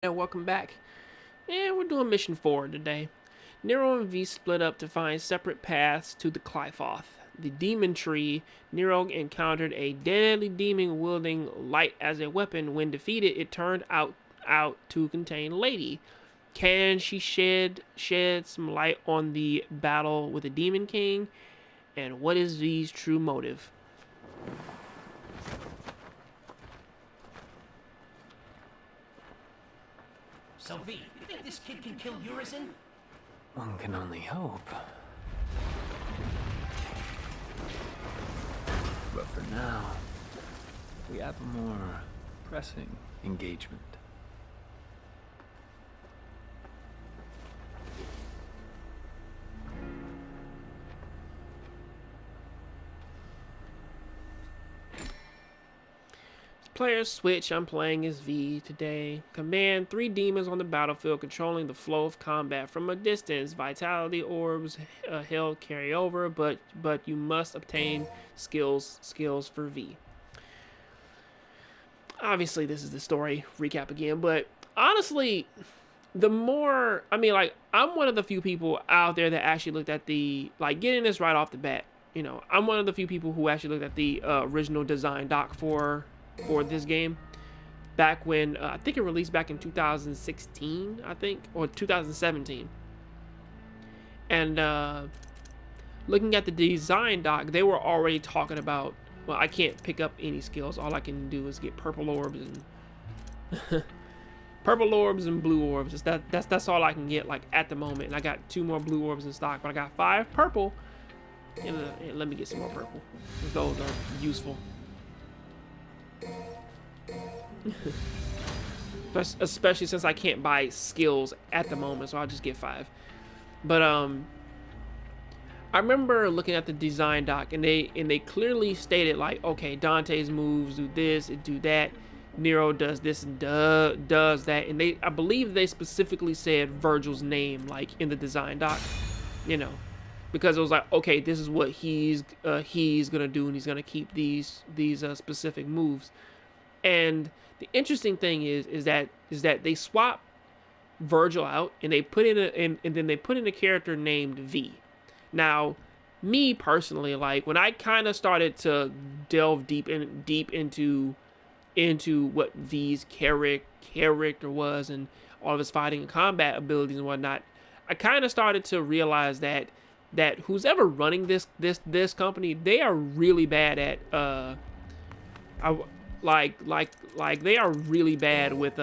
And welcome back. And we're doing mission 4 today. Nero and V split up to find separate paths to the Clyfoth, the demon tree. Nero encountered a deadly demon wielding light as a weapon. When defeated, it turned out to contain Lady. Can she shed some light on the battle with the Demon King? And what is V's true motive? So V, you think this kid can kill Urizen? One can only hope. But for now, we have a more pressing engagement. Players switch. I'm playing as V today. Command 3 demons on the battlefield, controlling the flow of combat from a distance. Vitality orbs held carry over, but you must obtain skills for V. Obviously, this is the story recap again, but honestly, the more I'm one of the few people out there that actually looked at the getting this right off the bat. You know, I'm one of the few people who actually looked at the original design doc for this game back when I think it released back in 2016, I think, or 2017. And looking at the design doc, they were already talking about, well, I can't pick up any skills. All I can do is get purple orbs and purple orbs and blue orbs. That's all I can get at the moment. And I got 2 more blue orbs in stock, but I got 5 purple. And let me get some more purple. Those are useful. Especially since I can't buy skills at the moment, so I'll just get 5. But I remember looking at the design doc, and they clearly stated okay, Dante's moves do this and do that, Nero does this and does that, and I believe they specifically said Virgil's name in the design doc, you know, because it was okay, this is what he's gonna do, and he's gonna keep these specific moves. And the interesting thing is that they swap Virgil out, and they put in a character named V. Now, me personally, when I kind of started to delve deep into what V's character was and all of his fighting and combat abilities and whatnot, I kind of started to realize that who's ever running this company, they are really bad at they are really bad with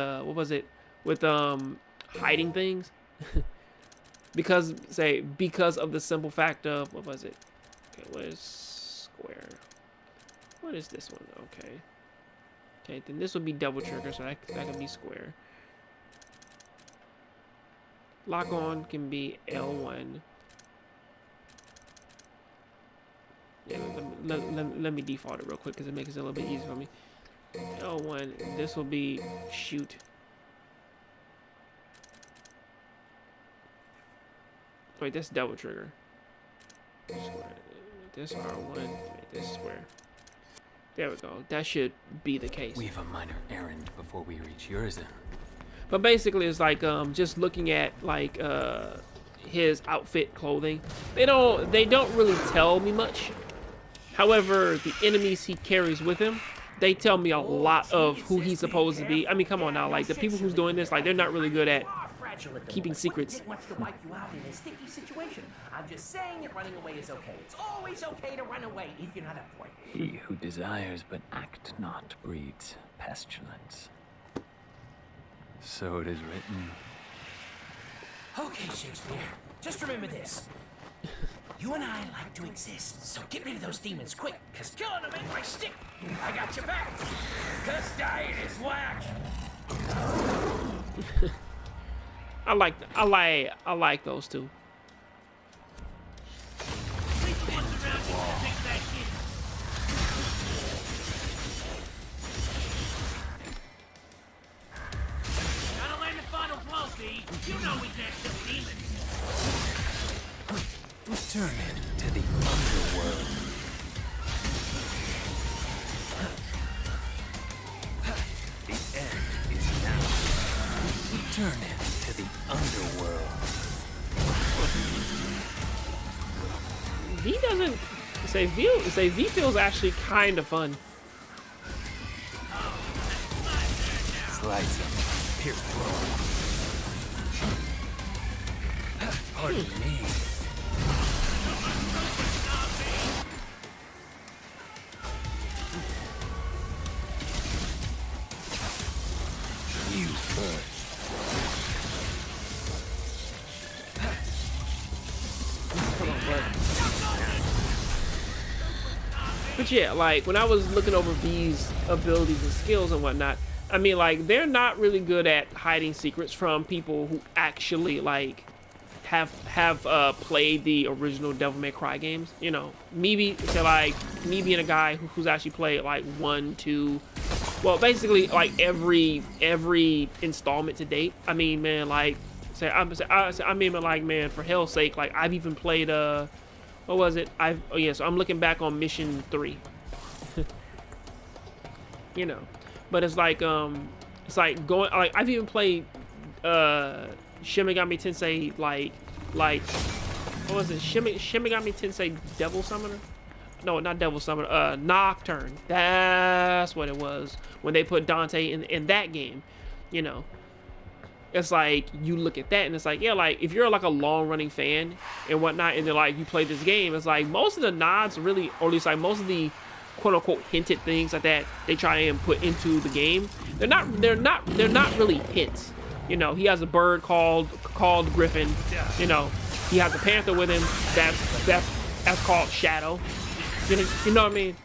hiding things. because of the simple fact of, what was it? Okay, what is square? What is this one? Okay, then this would be double trigger, so that can be square. Lock on can be L1. Yeah, let me default it real quick because it makes it a little bit easier for me. L1, this will be shoot. Wait, that's double trigger. Square. This R1, this square. There we go. That should be the case. We have a minor errand before we reach Urizen. But basically, it's just looking at his outfit, clothing. They don't really tell me much. However, the enemies he carries with him, they tell me a lot of who he's supposed to be. I mean, come on now, the people who's doing this, they're not really good at keeping secrets. Wants to wipe you out in a sticky situation. I'm just saying that running away is okay. It's always okay to run away if you're not a boy. He who desires but act not breeds pestilence. So it is written. Okay, Shakespeare, just remember this. You and I like to exist, so get rid of those demons quick, because killing them ain't my stick. I got your back, because dying is whack. I like those two. Gotta land the final blow, V. You know we can't kill demons. Return to the underworld. The end is now. Journey to the underworld. V doesn't say V feels actually kind of fun. Slice him. Pierce through. Pardon me. You first. But yeah, like when I was looking over V's abilities and skills and whatnot, I mean, like they're not really good at hiding secrets from people who actually like have played the original Devil May Cry games. You know, me being a guy who's actually played like 1, 2, well, basically like every installment to date. I mean, man, like I mean, like, man, for hell's sake, like I've even played what was it? So I'm looking back on mission 3. You know, but it's like going like I've even played Shin Megami Tensei like what was it? Shin Megami Tensei Devil Summoner? No, not Devil Summoner. Nocturne. That's what it was when they put Dante in that game. You know, it's like you look at that and it's like, yeah, like if you're like a long-running fan and whatnot, and then like you play this game, it's like most of the nods really, or at least like most of the quote-unquote hinted things like that they try and put into the game, they're not really hints. You know, he has a bird called Griffin. You know, he has a panther with him that's called Shadow. You know what I mean?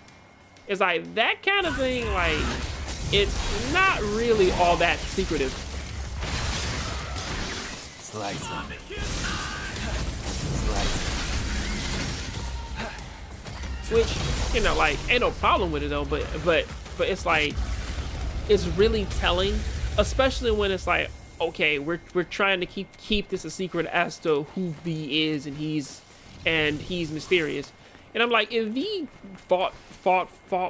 It's like that kind of thing. Like, it's not really all that secretive. Slice him. Which, you know, like, ain't no problem with it though, but it's like, it's really telling, especially when it's like, okay, we're trying to keep this a secret as to who V is, and he's mysterious. And I'm like, if V fought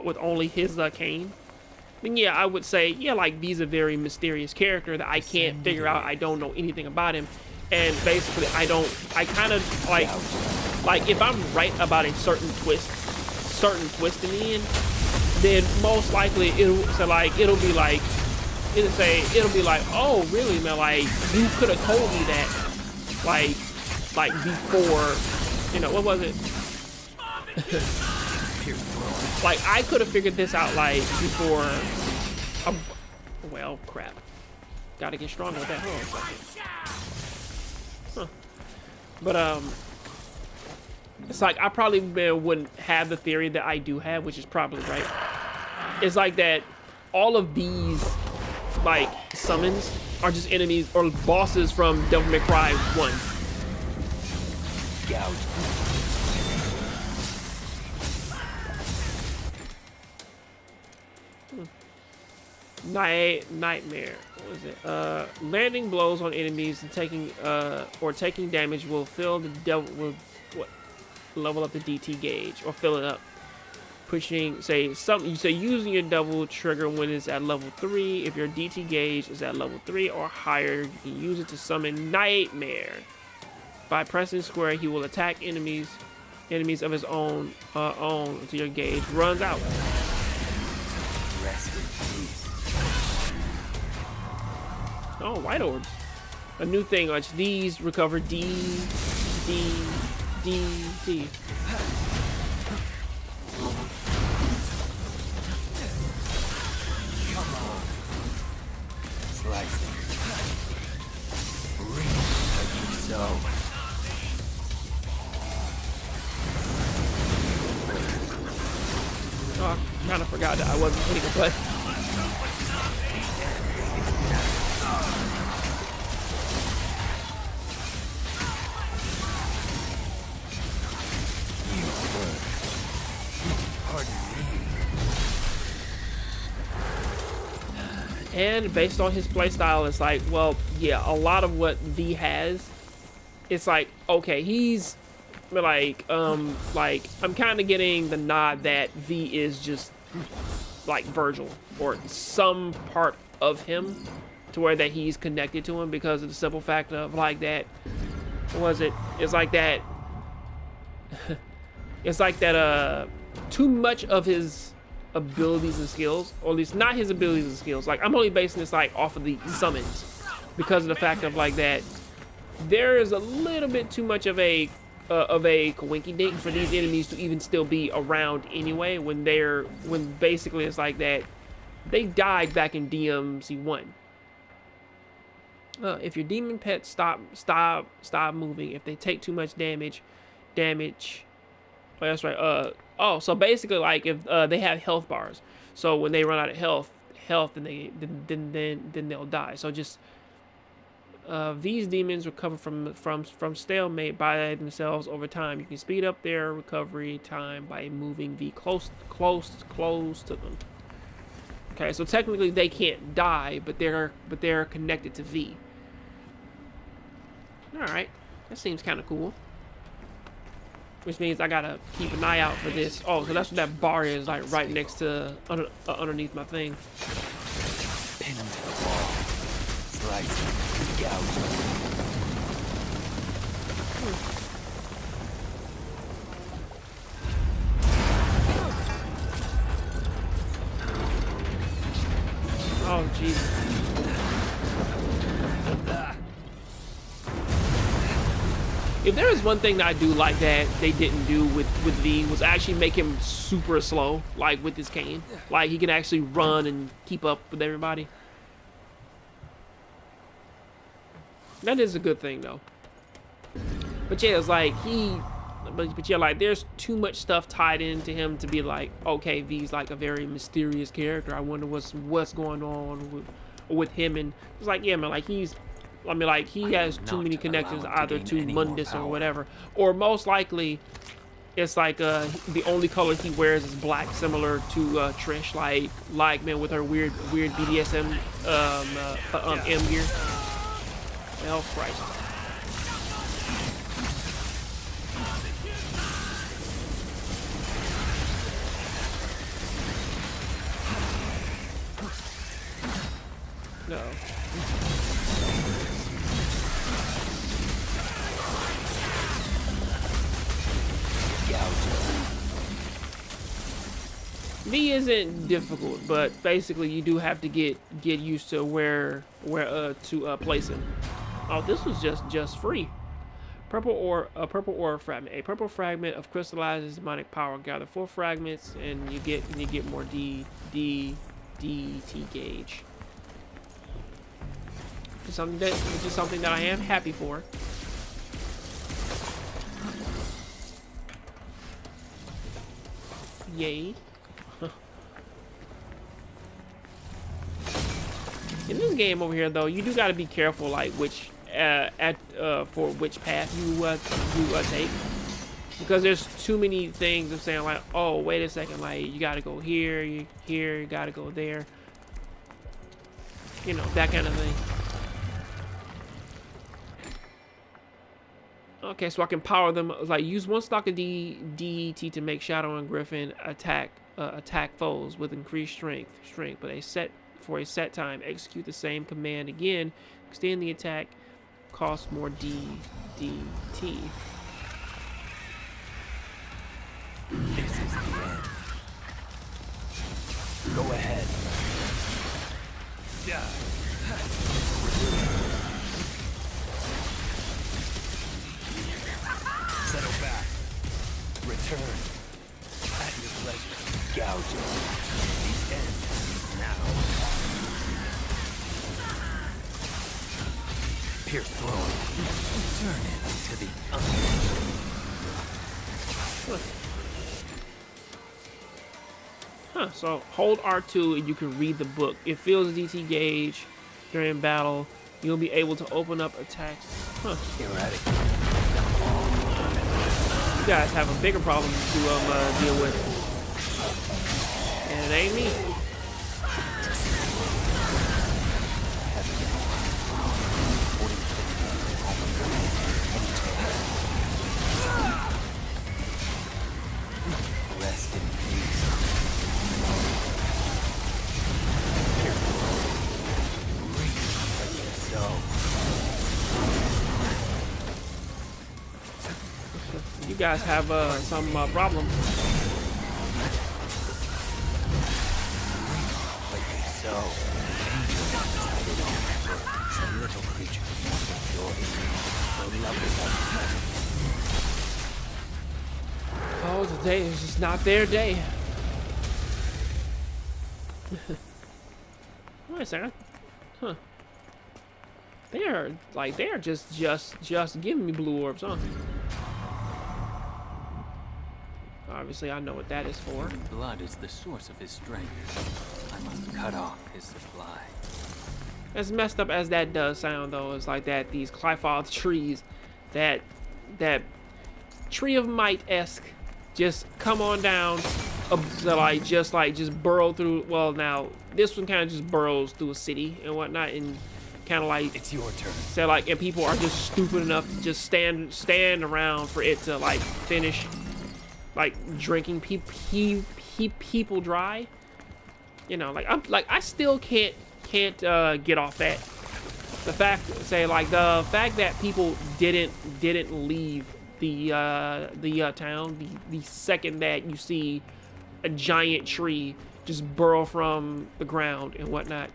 with only his cane, then yeah, I would say, yeah, like V's a very mysterious character that I can't figure out. I don't know anything about him, and basically I kind of like if I'm right about a certain twist in the end, then most likely it'll be like, oh really, man, like you could have told me that like before, you know, what was it? Like I could have figured this out like before. Well, crap. Gotta get stronger with that. Huh. But it's like I probably wouldn't have the theory that I do have, which is probably right. It's like that all of these like summons are just enemies or bosses from Devil May Cry 1. Gouge. Nightmare. What was it? Landing blows on enemies and taking damage will fill the devil level up the DT gauge or fill it up. Pushing using your double trigger when it's at level 3. If your DT gauge is at level 3 or higher, you can use it to summon Nightmare. By pressing square, he will attack enemies of his own until your gauge runs out. Rest in peace. Oh, white orbs. A new thing. These recover D. Come on. Slice it. Reach like you sow. Oh, I kind of forgot that I wasn't hitting a button. And based on his playstyle, it's like, well, yeah, a lot of what V has, it's like, okay, he's like I'm kind of getting the nod that V is just like Virgil or some part of him, to where that he's connected to him because of the simple fact of like that. What was it? It's like that. It's like that. Too much of his abilities and skills, or at least not his abilities and skills. Like I'm only basing this like off of the summons because of the fact of like that. There is a little bit too much of a coinky dink for these enemies to even still be around anyway. When basically it's like that. They died back in DMC1. If your demon pets stop moving, if they take too much damage. Oh, that's right. So basically, like if they have health bars, so when they run out of health, then they'll die. So just these demons recover from stalemate by themselves over time. You can speed up their recovery time by moving V close to them. Okay, so technically they can't die, but they're connected to V. All right, that seems kind of cool. Which means I gotta keep an eye out for this. Oh, so that's what that bar is, like right next to underneath my thing. Pin him to the wall. Slice, gouge. Oh, Jesus. If there is one thing that I do like that they didn't do with V was actually make him super slow, like with his cane. Like he can actually run and keep up with everybody. That is a good thing though. But yeah, it's like but yeah, like there's too much stuff tied into him to be like, okay, V's like a very mysterious character. I wonder what's going on with him. And it's like, yeah, man, like he has too many connections either to Mundus or whatever. Or most likely, it's like the only color he wears is black, similar to Trish, like man with her weird BDSM M gear. Oh Christ. No. V isn't difficult, but basically you do have to get used to where to place him. Oh, this was just free. Purple ore fragment. A purple fragment of crystallizes demonic power. Gather 4 fragments and you get more DT gauge. Which is something that I am happy for. Yay. In this game over here, though, you do got to be careful, like which for which path you take, because there's too many things of saying like, oh, wait a second, like you got to go here, you got to go there, you know, that kind of thing. Okay, so I can power them. Like use 1 stock of DET to make Shadow and Griffin attack foes with increased strength, but for a set time. Execute the same command again. Extend the attack. Cost more DDT. This is the end. Go ahead. Settle back. Return. At your pleasure. Gouge. The end is now. Pierce through. Turn it to the Huh, so hold R2 and you can read the book. It fills DT gauge during battle. You'll be able to open up attacks. Huh. erratic. You guys have a bigger problem to deal with. And it ain't me. Rest in peace. You guys have some problem. So, some little creature Oh, today is just not their day. Wait a second. Huh. They're just giving me blue orbs, huh? Obviously, I know what that is for. blood is the source of his strength. I must cut off his supply. As messed up as that does sound, though, it's like that these Clyfoth trees, that tree of might-esque, just come on down, so just burrow through. Well, now this one kind of just burrows through a city and whatnot, and kind of like It's your turn. so like, and people are just stupid enough to just stand around for it to like finish, like drinking people dry. You know, like I still can't get off that. The fact that people didn't leave the town the second that you see a giant tree just burrow from the ground and whatnot.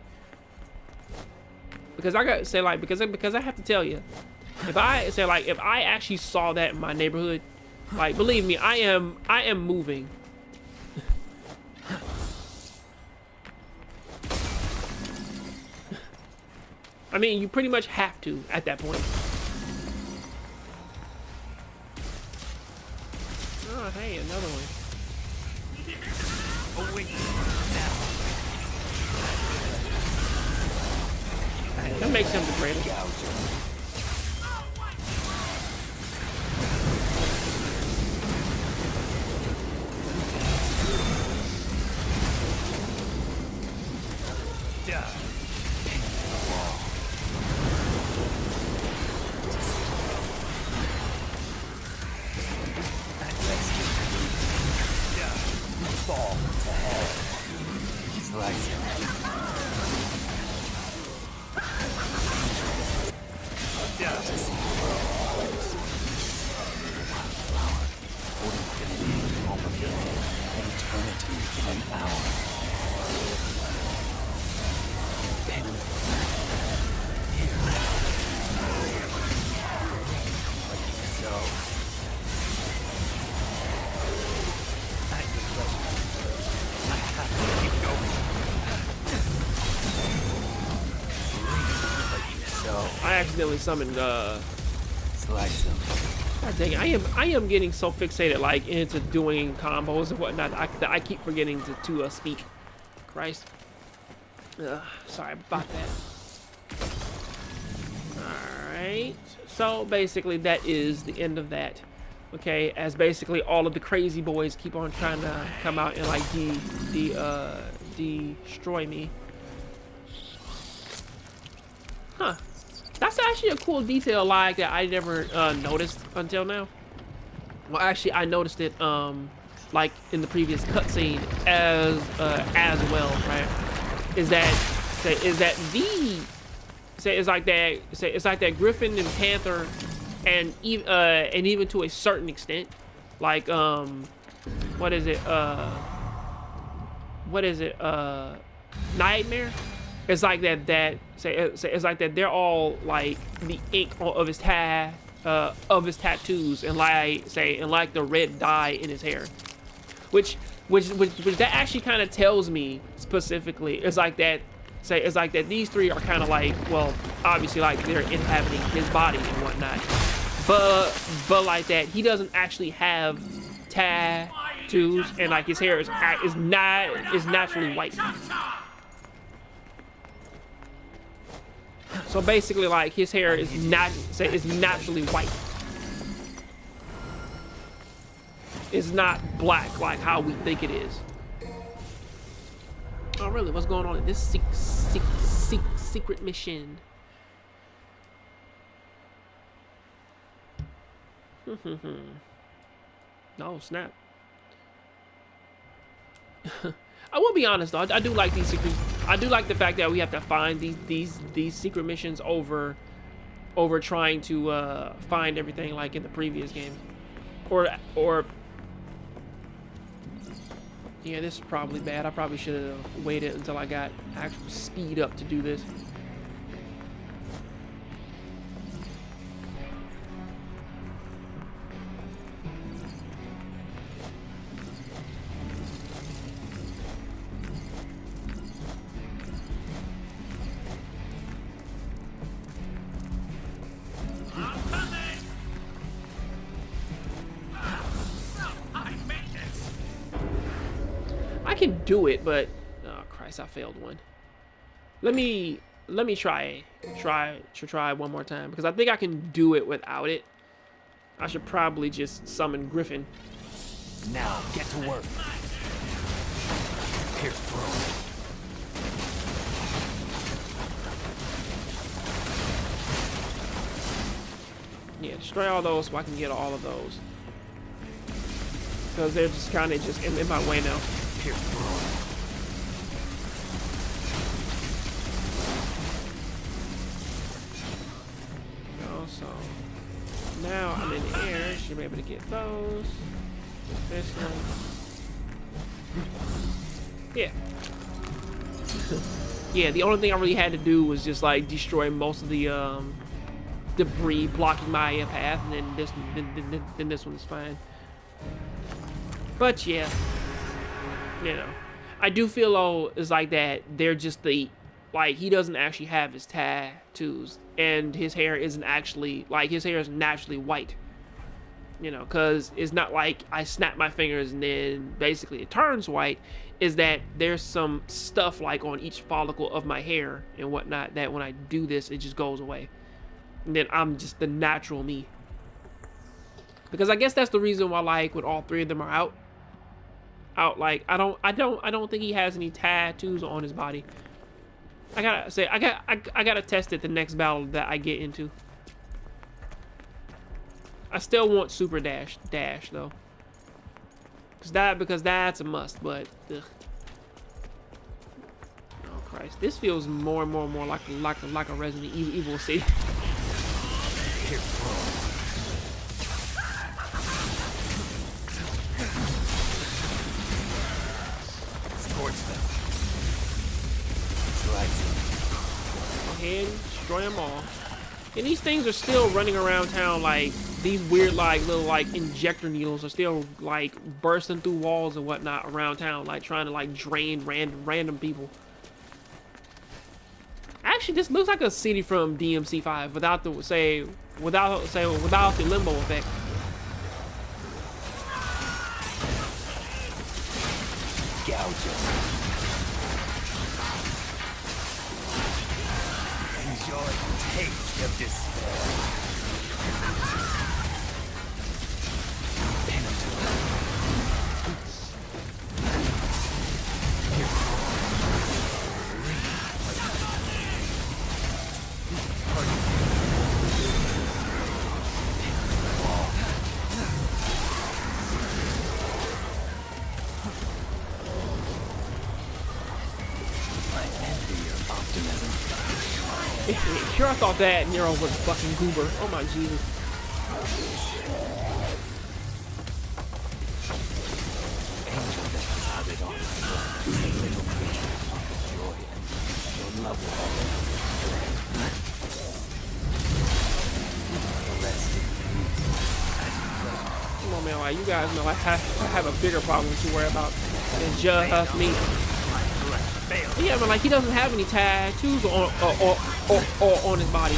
Because I gotta say, like, because I have to tell you, if I actually saw that in my neighborhood, like, believe me, I am moving. I mean, you pretty much have to at that point. Oh, hey, another one. Oh, wait. That makes him the greatest. Fall to hell. Slice him. Eternity in an hour. I accidentally summoned Slice him. God dang it, I am getting so fixated like into doing combos and whatnot that I keep forgetting to speak. Christ. Sorry about that. Alright. So basically that is the end of that. Okay, as basically all of the crazy boys keep on trying to come out and like destroy me. Huh. That's actually a cool detail like that I never noticed until now. Well, actually, I noticed it like in the previous cutscene as well, right? Is like that Griffin and Panther, and even to a certain extent, like what is it? Nightmare. It's like that. It's like that. They're all like the ink of his tattoos, and like the red dye in his hair, which that actually kind of tells me specifically. It's like that. It's like that. These three are kind of like, well, obviously like they're inhabiting his body and whatnot, but like that he doesn't actually have tattoos, and like his hair is naturally white. So basically, like his hair is naturally white. It's not black like how we think it is. Oh, really? What's going on in this secret mission? No, snap. I will be honest though, I do like these secret. I do like the fact that we have to find these secret missions over trying to find everything like in the previous games. Or yeah, this is probably bad. I probably should have waited until I got actual speed up to do this. I can do it, but oh Christ, I failed one. Let me try one more time because I think I can do it without it. I should probably just summon Griffin. Now get to work. Pierce through. Yeah, destroy all those so I can get all of those. Because they're just kind of just in my way now. Pierce through. So now I'm in the air. Should be able to get those. This one. Yeah. Yeah, the only thing I really had to do was just like destroy most of the debris blocking my path, and then this one's fine. But yeah, you know, I do feel though it's like that they're just the like he doesn't actually have his tattoos, and his hair isn't actually like his hair is naturally white. You know, because it's not like I snap my fingers and then basically it turns white. Is that there's some stuff like on each follicle of my hair and whatnot that when I do this it just goes away, and then I'm just the natural me. Because I guess that's the reason why like when all three of them are out like I don't think he has any tattoos on his body. I gotta say I gotta test it the next battle that I get into. I still want super dash though, because that's a must. But ugh. Oh Christ, this feels more and more like a Resident Evil city. Scorch them. Go ahead, destroy them all. And these things are still running around town like these weird like little like injector needles are still like bursting through walls and whatnot around town, like trying to like drain random people. Actually, this looks like a city from DMC5 without the without the limbo effect. Gouge. Enjoy the taste of despair. Sure, I thought that Nero was fucking goober. Oh my Jesus. Come on, man, like you guys know I have a bigger problem to worry about than just me. Yeah, but like he doesn't have any tattoos on his body,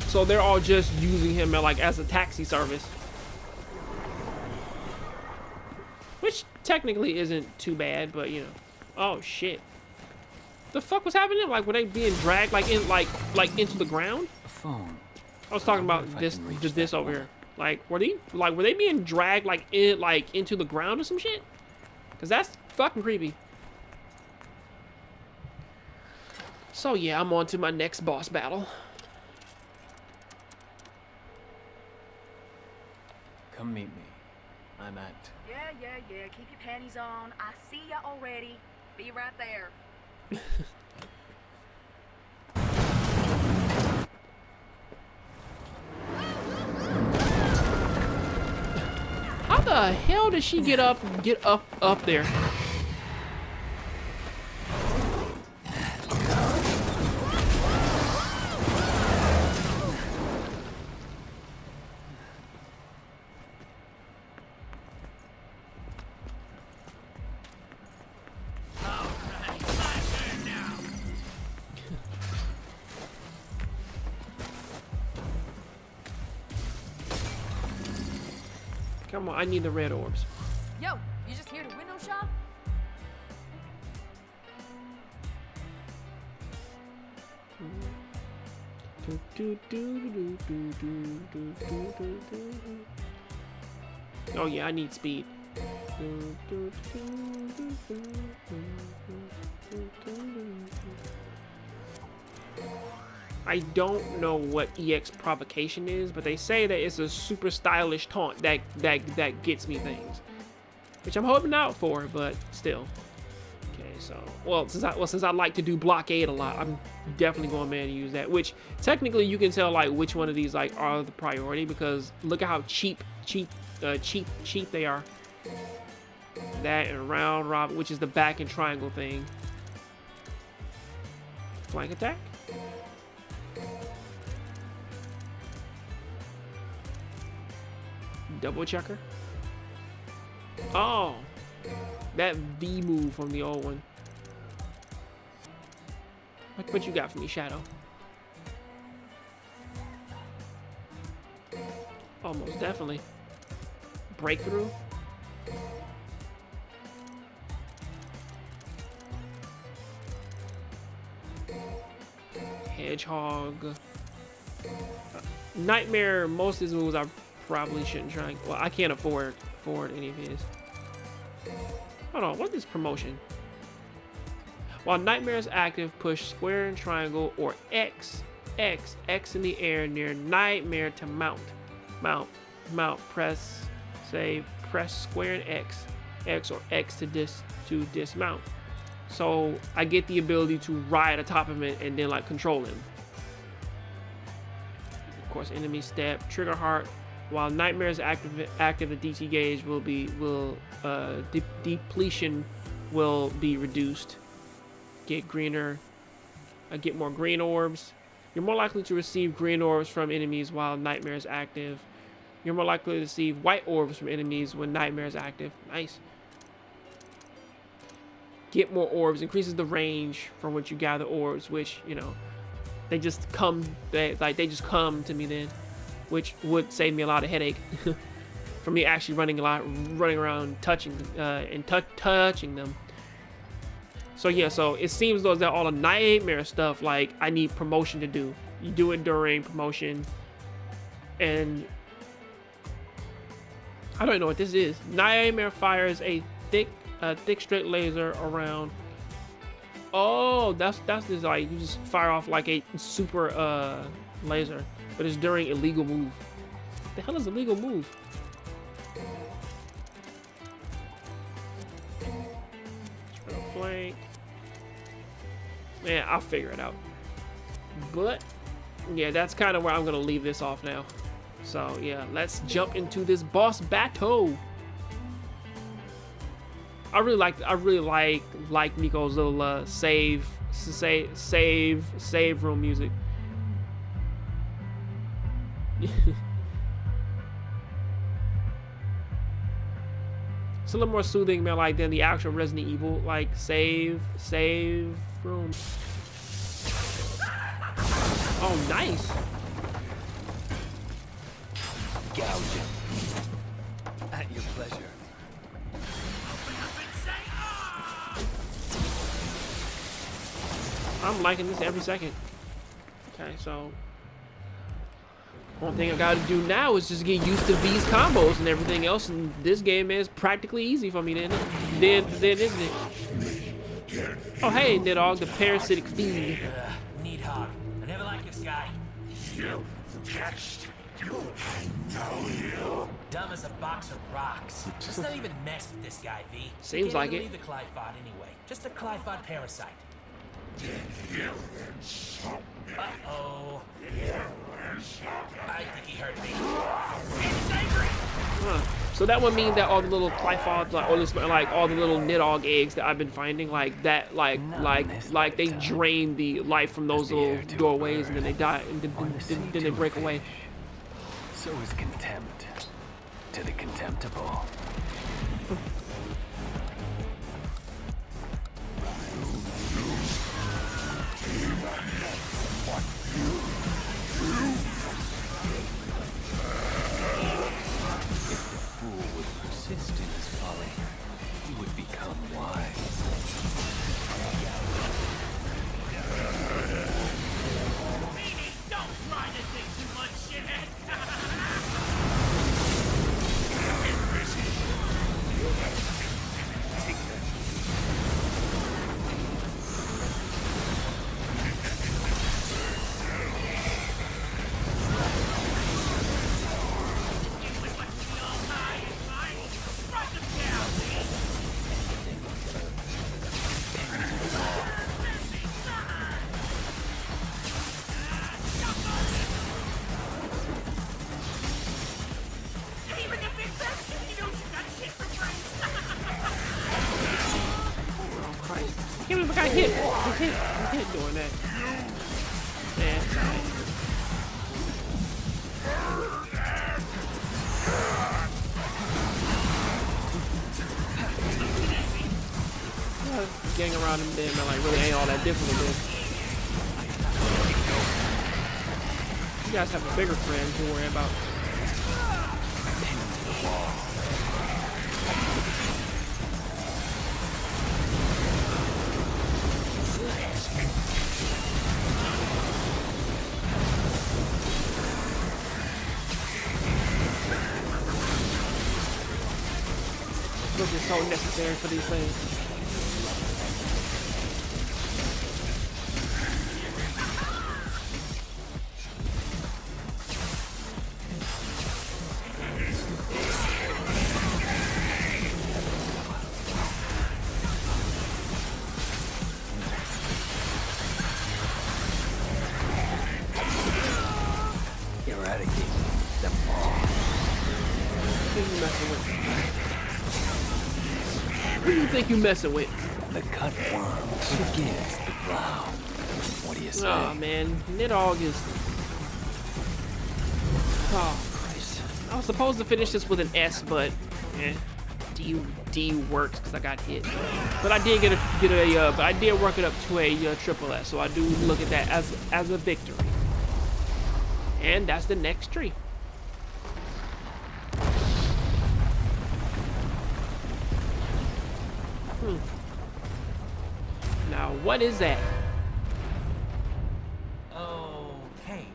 so they're all just using him like as a taxi service, which technically isn't too bad. But you know, oh shit, the fuck was happening? Like were they being dragged like into the ground? A phone. I was talking about this over here. Like were they being dragged like into the ground or some shit? Cause that's fucking creepy. So yeah, I'm on to my next boss battle. Come meet me. I'm at. Yeah. Keep your panties on. I see ya already. Be right there. the hell did she get up there? Come on, I need the red orbs. Yo, you just here to window shop? Oh yeah, I need speed. I don't know what EX provocation is, but they say that it's a super stylish taunt that gets me things, which I'm hoping out for, but still. Okay, so since I like to do blockade a lot, I'm definitely going man to use that. Which technically you can tell like which one of these like are the priority, because look at how cheap they are. That and round robin, which is the back and triangle thing. Flank attack. Double checker. Oh, that V move from the old one. What you got for me, Shadow? Almost definitely. Breakthrough. Hedgehog. Nightmare. Most of his moves I probably shouldn't try. Well, I can't afford any of his. Hold on, what is promotion? While Nightmare is active, push square and triangle or X in the air near Nightmare to mount. Press, say, press square and X or X to dismount. So I get the ability to ride atop him and then like control him. Of course, enemy step, trigger heart. While Nightmare is active, the DT gauge depletion will be reduced. Get greener. Get more green orbs. You're more likely to receive green orbs from enemies while Nightmare is active. You're more likely to receive white orbs from enemies when Nightmare is active. Nice. Get more orbs. Increases the range from which you gather orbs, which, you know, they just come to me then, which would save me a lot of headache from me actually running around touching touching them. So yeah, so it seems though that all the Nightmare stuff, like, I need promotion to do. You do it during promotion, and I don't know what this is. Nightmare fires a thick straight laser around. Oh, that's just like you just fire off like a super laser, but it's during illegal move. What the hell is illegal move? Flank. Man, I'll figure it out. But yeah, that's kind of where I'm gonna leave this off now. So yeah, let's jump into this boss battle. I really like Nico's little save room music. It's a little more soothing, man, like than the actual Resident Evil like save room. Oh, nice. Gouge it. At your pleasure. I'm liking this every second. Okay, so one thing I gotta do now is just get used to these combos and everything else, and this game is practically easy for me then, isn't it? Oh hey, Nidog, the parasitic fiend. Neat hog. I never liked this guy. You test. I know you. Dumb as a box of rocks. Let's not even mess with this guy, V. Seems like it. Leave the Clyphod anyway. Just a Clyphod parasite. Did you insult me? Uh-oh. You insult me. I think he hurt me. And he's angry! Huh. So that would mean that all the little Clyfods, like all the little Nidhogg eggs that I've been finding, like they drain the life from those little doorways, and then they die, and then they break away. So is contempt to the contemptible. Persist in his folly, he would become wise. Meanie, don't try to think too much, shithead! I can't believe I got hit. I'm hit doing that. Man, sorry. Getting around him then, like, really ain't all that difficult. Then. You guys have a bigger friend to worry about. This is so necessary for these things. Eradicate them all. Who you messing with? Who do you think you messing with? The cut worm begins the plow. What do you say? Oh man, Nidhogg is. Oh Christ! I was supposed to finish this with an S, but D works because I got hit. But I did but I did work it up to a triple S, so I do look at that as a victory. And that's the next tree. Now, what is that? Okay,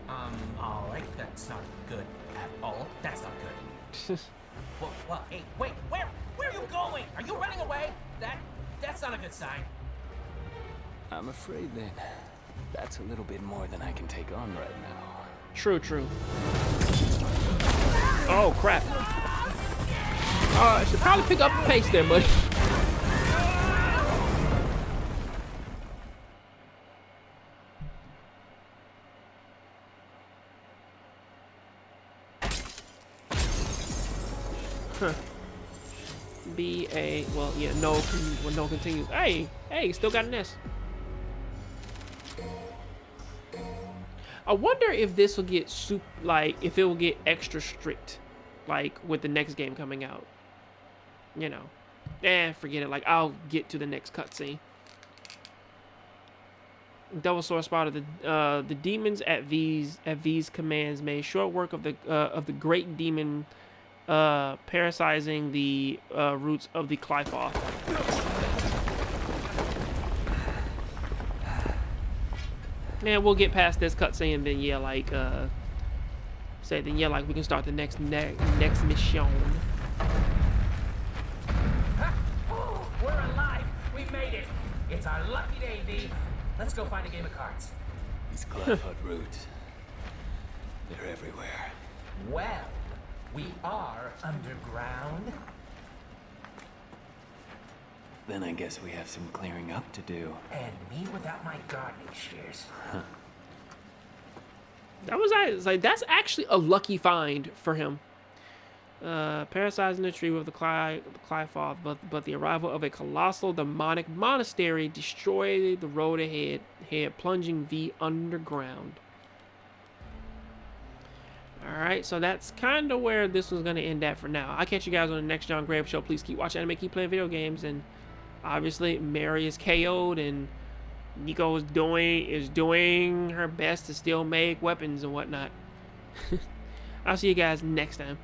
alright, that's not good at all. That's not good. Well, hey, wait, where are you going? Are you running away? That's not a good sign. I'm afraid that that's a little bit more than I can take on right now. True. Oh, crap. I should probably pick up the pace there, buddy. Huh. B-A, well, yeah, no continues. Hey, still got an S. I wonder if this will get if it will get extra strict, like with the next game coming out. You know, forget it. Like I'll get to the next cutscene. Double sword spotted the demons at V's commands made short work of the great demon parasizing the roots of the Clyfoth. Man, we'll get past this cutscene and then we can start the next mission. We're alive! We made it! It's our lucky day, V. Let's go find a game of cards. These Clyfoth roots, they're everywhere. Well, we are underground. Then I guess we have some clearing up to do. And me without my gardening shears. Huh. That's actually a lucky find for him. Parasizing the tree with the Clyfoth, but the arrival of a colossal demonic monastery destroyed the road ahead, plunging V underground. Alright, so that's kind of where this was going to end at for now. I'll catch you guys on the next Jongravesshow show. Please keep watching anime, keep playing video games, and obviously Mary is KO'd, and Nico is doing her best to still make weapons and whatnot. I'll see you guys next time.